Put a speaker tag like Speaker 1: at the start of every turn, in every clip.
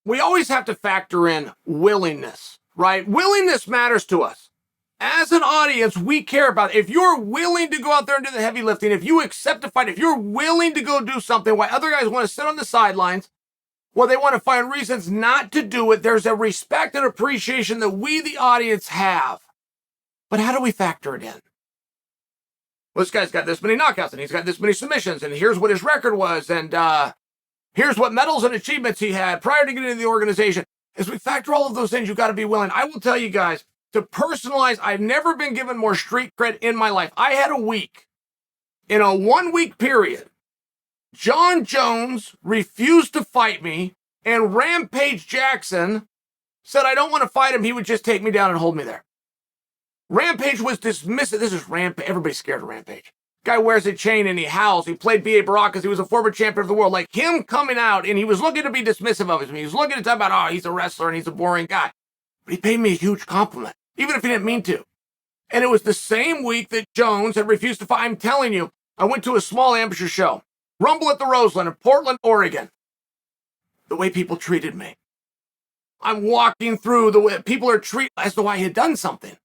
Speaker 1: we always have to factor in willingness, right? Willingness matters to us. As an audience, we care about it. If you're willing to go out there and do the heavy lifting, if you accept a fight, if you're willing to go do something while other guys want to sit on the sidelines, well, they want to find reasons not to do it, there's a respect and appreciation that we, the audience, have. But how do we factor it in? Well, this guy's got this many knockouts, and he's got this many submissions, and here's what his record was, and here's what medals and achievements he had prior to getting into the organization. As we factor all of those things, you've got to be willing. I will tell you guys, to personalize, I've never been given more street cred in my life. I had a week, in a 1 week period, Jon Jones refused to fight me, and Rampage Jackson said I don't want to fight him, he would just take me down and hold me there. Rampage was dismissive. This is Rampage. Everybody's scared of Rampage. Guy wears a chain and he howls. He played B.A. Baracus. He was a former champion of the world. Like him coming out, and he was looking to be dismissive of him. He was looking to talk about, oh, he's a wrestler and he's a boring guy. But he paid me a huge compliment, even if he didn't mean to. And it was the same week that Jones had refused to fight. I'm telling you, I went to a small amateur show, Rumble at the Roseland in Portland, Oregon. The way people treated me. I'm walking through the way people are treated as though I had done something.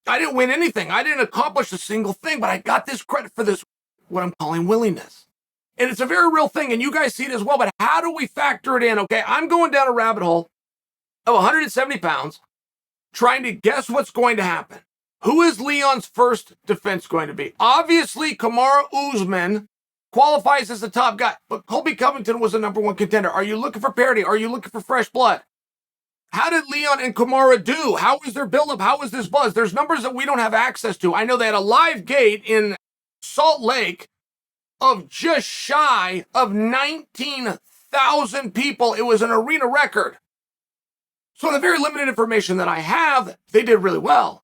Speaker 1: I didn't win anything. I didn't accomplish a single thing, but I got this credit for this, what I'm calling willingness. And it's a very real thing, and you guys see it as well, but how do we factor it in? Okay, I'm going down a rabbit hole of 170 pounds, trying to guess what's going to happen. Who is Leon's first defense going to be? Obviously, Kamaru Usman qualifies as the top guy, but Colby Covington was the #1 contender. Are you looking for parity? Are you looking for fresh blood? How did Leon and Kamaru do? How is their buildup? How is this buzz? There's numbers that we don't have access to. I know they had a live gate in Salt Lake of just shy of 19,000 people. It was an arena record. So the very limited information that I have, they did really well.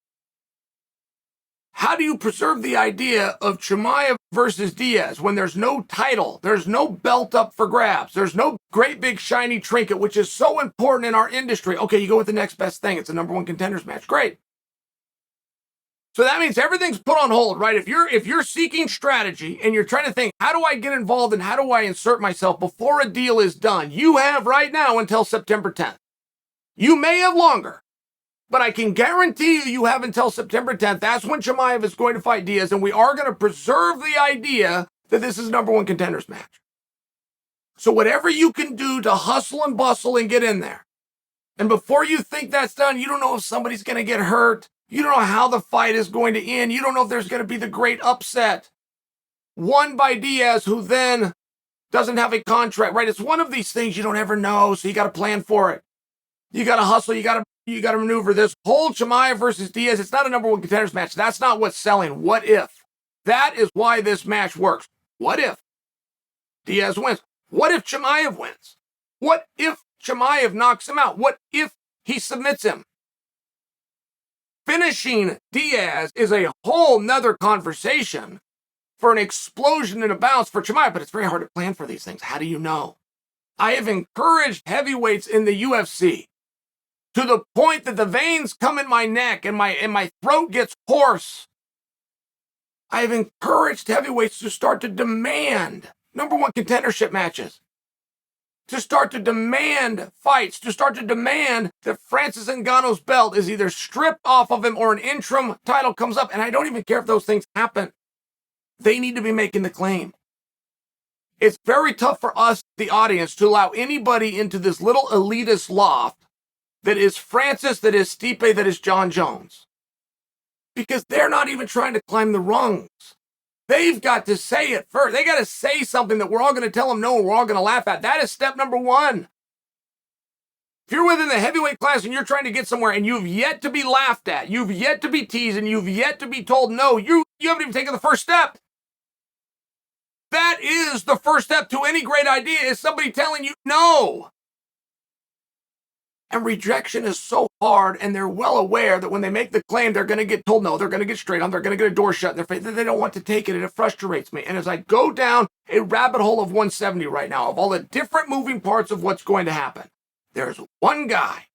Speaker 1: How do you preserve the idea of Chimaev versus Diaz when there's no title, there's no belt up for grabs, there's no great big shiny trinket, which is so important in our industry? Okay, you go with the next best thing. It's a #1 contenders match. Great. So that means everything's put on hold, right? If you're seeking strategy and you're trying to think, how do I get involved and how do I insert myself before a deal is done? You have right now until September 10th. You may have longer. But I can guarantee you have until September 10th. That's when Chimaev is going to fight Diaz, and we are going to preserve the idea that this is a #1 contenders match. So whatever you can do to hustle and bustle and get in there. And before you think that's done, you don't know if somebody's going to get hurt. You don't know how the fight is going to end. You don't know if there's going to be the great upset. Won by Diaz, who then doesn't have a contract, right? It's one of these things you don't ever know, so you got to plan for it. You got to hustle. You got to maneuver this whole Chimaev versus Diaz. It's not a #1 contenders match. That's not what's selling. What if? That is why this match works. What if Diaz wins? What if Chimaev wins? What if Chimaev knocks him out? What if he submits him? Finishing Diaz is a whole nother conversation for an explosion and a bounce for Chimaev, but it's very hard to plan for these things. How do you know? I have encouraged heavyweights in the UFC to the point that the veins come in my neck and my throat gets hoarse. I have encouraged heavyweights to start to demand #1 contendership matches, to start to demand fights, to start to demand that Francis Ngannou's belt is either stripped off of him or an interim title comes up. And I don't even care if those things happen. They need to be making the claim. It's very tough for us, the audience, to allow anybody into this little elitist loft that is Francis, that is Stipe, that is Jon Jones. Because they're not even trying to climb the rungs. They've got to say it first. They got to say something that we're all going to tell them no, and we're all going to laugh at. That is step #1. If you're within the heavyweight class and you're trying to get somewhere and you've yet to be laughed at, you've yet to be teased, and you've yet to be told no, you haven't even taken the first step. That is the first step to any great idea, is somebody telling you no. And rejection is so hard, and they're well aware that when they make the claim, they're going to get told no, they're going to get straight on, they're going to get a door shut in their face. They don't want to take it, and it frustrates me. And as I go down a rabbit hole of 170 right now, of all the different moving parts of what's going to happen, there's one guy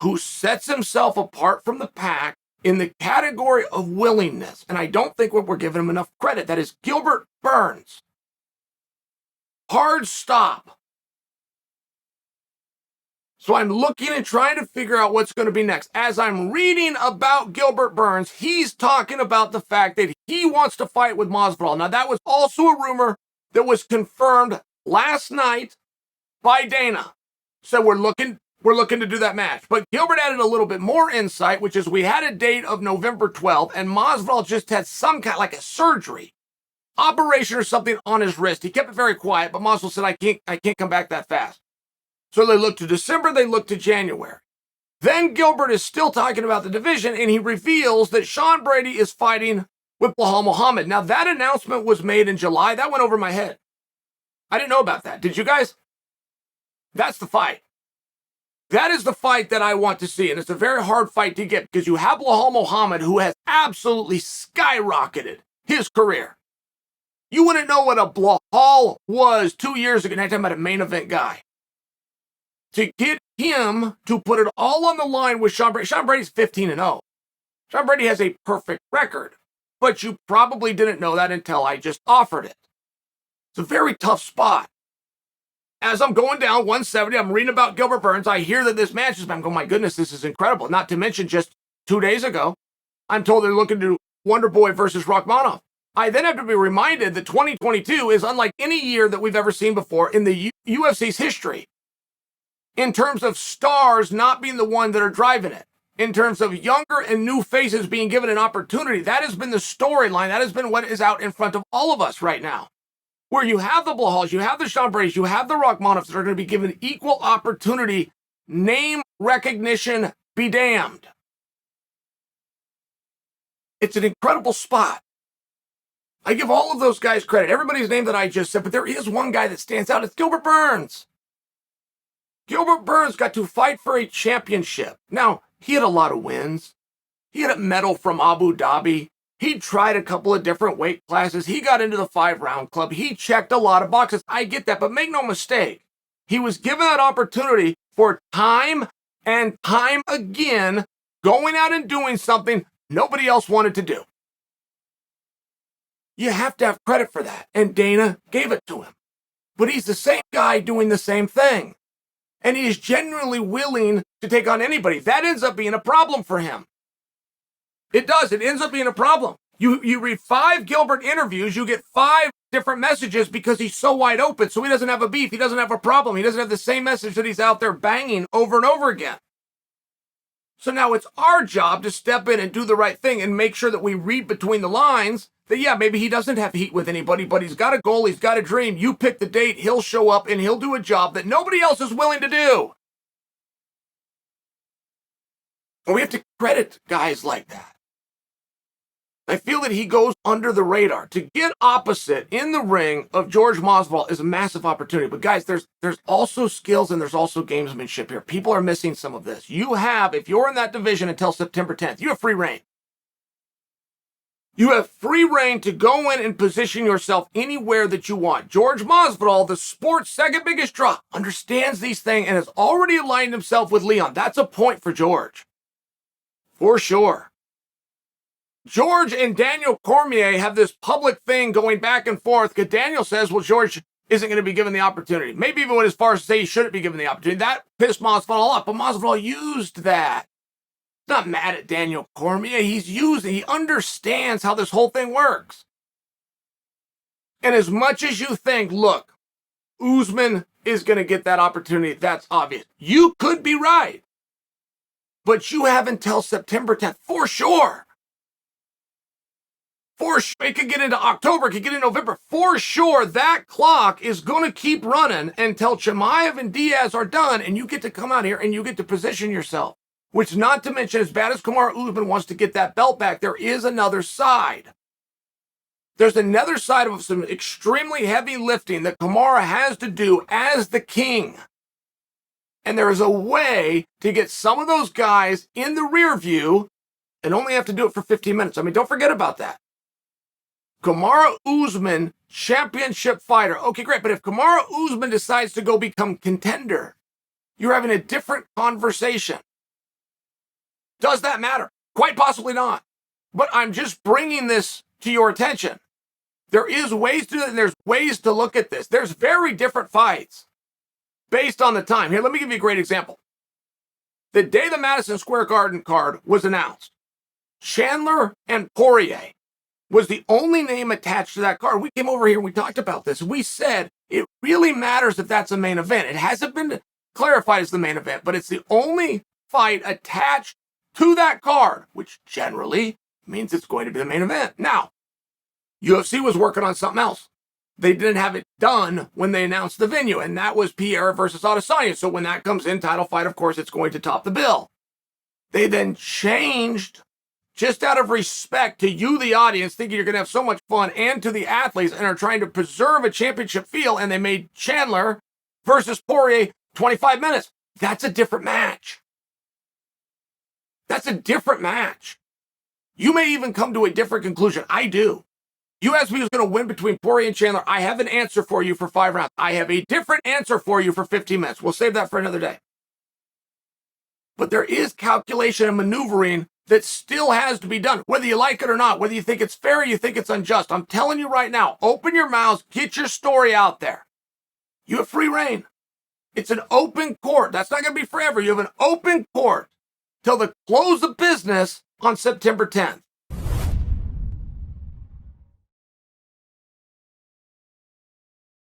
Speaker 1: who sets himself apart from the pack in the category of willingness, and I don't think we're giving him enough credit. That is Gilbert Burns. Hard stop. So I'm looking and trying to figure out what's going to be next. As I'm reading about Gilbert Burns, he's talking about the fact that he wants to fight with Masvidal. Now, that was also a rumor that was confirmed last night by Dana. So we're looking to do that match. But Gilbert added a little bit more insight, which is we had a date of November 12th, and Masvidal just had some kind, like a surgery, operation or something on his wrist. He kept it very quiet, but Masvidal said, I can't come back that fast. So they looked to December, they looked to January. Then Gilbert is still talking about the division, and he reveals that Sean Brady is fighting with Belal Muhammad. Now, that announcement was made in July. That went over my head. I didn't know about that. Did you guys? That's the fight. That is the fight that I want to see, and it's a very hard fight to get because you have Belal Muhammad, who has absolutely skyrocketed his career. You wouldn't know what a Belal was 2 years ago. Now you're talking about a main event guy. To get him to put it all on the line with Sean Brady. Sean Brady's 15-0. Sean Brady has a perfect record, but you probably didn't know that until I just offered it. It's a very tough spot. As I'm going down 170, I'm reading about Gilbert Burns. I hear that this match is, I'm going, my goodness, this is incredible. Not to mention just 2 days ago, I'm told they're looking to do Wonder Boy versus Rakhmonov. I then have to be reminded that 2022 is unlike any year that we've ever seen before in the UFC's history. In terms of stars not being the one that are driving it. In terms of younger and new faces being given an opportunity. That has been the storyline. That has been what is out in front of all of us right now. Where you have the Belals, you have the Sean Bradys, you have the Rakhmonovs that are going to be given equal opportunity. Name recognition be damned. It's an incredible spot. I give all of those guys credit. Everybody's name that I just said, but there is one guy that stands out. It's Gilbert Burns. Gilbert Burns got to fight for a championship. Now, he had a lot of wins. He had a medal from Abu Dhabi. He tried a couple of different weight classes. He got into the 5-round club. He checked a lot of boxes. I get that, but make no mistake. He was given that opportunity for time and time again, going out and doing something nobody else wanted to do. You have to have credit for that, and Dana gave it to him. But he's the same guy doing the same thing. And he is genuinely willing to take on anybody. That ends up being a problem for him. It does. It ends up being a problem. You read 5 Gilbert interviews, you get 5 different messages because he's so wide open. So he doesn't have a beef. He doesn't have a problem. He doesn't have the same message that he's out there banging over and over again. So now it's our job to step in and do the right thing and make sure that we read between the lines that, yeah, maybe he doesn't have heat with anybody, but he's got a goal, he's got a dream. You pick the date, he'll show up, and he'll do a job that nobody else is willing to do. And we have to credit guys like that. I feel that he goes under the radar. To get opposite in the ring of George Masvidal is a massive opportunity. But guys, there's also skills and there's also gamesmanship here. People are missing some of this. You have, if you're in that division until September 10th, you have free reign. You have free reign to go in and position yourself anywhere that you want. George Masvidal, the sport's second biggest draw, understands these things and has already aligned himself with Leon. That's a point for George. For sure. George and Daniel Cormier have this public thing going back and forth because Daniel says, well, George isn't going to be given the opportunity. Maybe even went as far as to say he shouldn't be given the opportunity. That pissed Masvidal off, but Masvidal used that. Not mad at Daniel Cormier. He understands how this whole thing works. And as much as you think, look, Usman is going to get that opportunity, that's obvious. You could be right. But you have until September 10th, for sure. For sure. It could get into October, it could get into November. For sure, that clock is going to keep running until Chimaev and Diaz are done, and you get to come out here and you get to position yourself. Which, not to mention, as bad as Kamaru Usman wants to get that belt back, there is another side. There's another side of some extremely heavy lifting that Kamaru has to do as the king. And there is a way to get some of those guys in the rear view and only have to do it for 15 minutes. I mean, don't forget about that. Kamaru Usman, championship fighter. Okay, great. But if Kamaru Usman decides to go become contender, you're having a different conversation. Does that matter? Quite possibly not. But I'm just bringing this to your attention. There is ways to do it, and there's ways to look at this. There's very different fights based on the time. Here, let me give you a great example. the day the Madison Square Garden card was announced, Chandler and Poirier was the only name attached to that card. We came over here and we talked about this. We said it really matters if that's a main event. It hasn't been clarified as the main event, but it's the only fight attached to that card, which generally means it's going to be the main event. Now, UFC was working on something else. They didn't have it done when they announced the venue, and that was Pierre versus Adesanya. So when that comes in, title fight, of course, it's going to top the bill. They then changed, just out of respect to you, the audience, thinking you're going to have so much fun, and to the athletes, and are trying to preserve a championship feel, and they made Chandler versus Poirier 25 minutes. That's a different match. That's a different match. You may even come to a different conclusion. I do. You asked me who's going to win between Poirier and Chandler. I have an answer for you for 5 rounds. I have a different answer for you for 15 minutes. We'll save that for another day. But there is calculation and maneuvering that still has to be done, whether you like it or not, whether you think it's fair or you think it's unjust. I'm telling you right now, open your mouths, get your story out there. You have free reign. It's an open court. That's not going to be forever. You have an open court till the close of business on September 10th.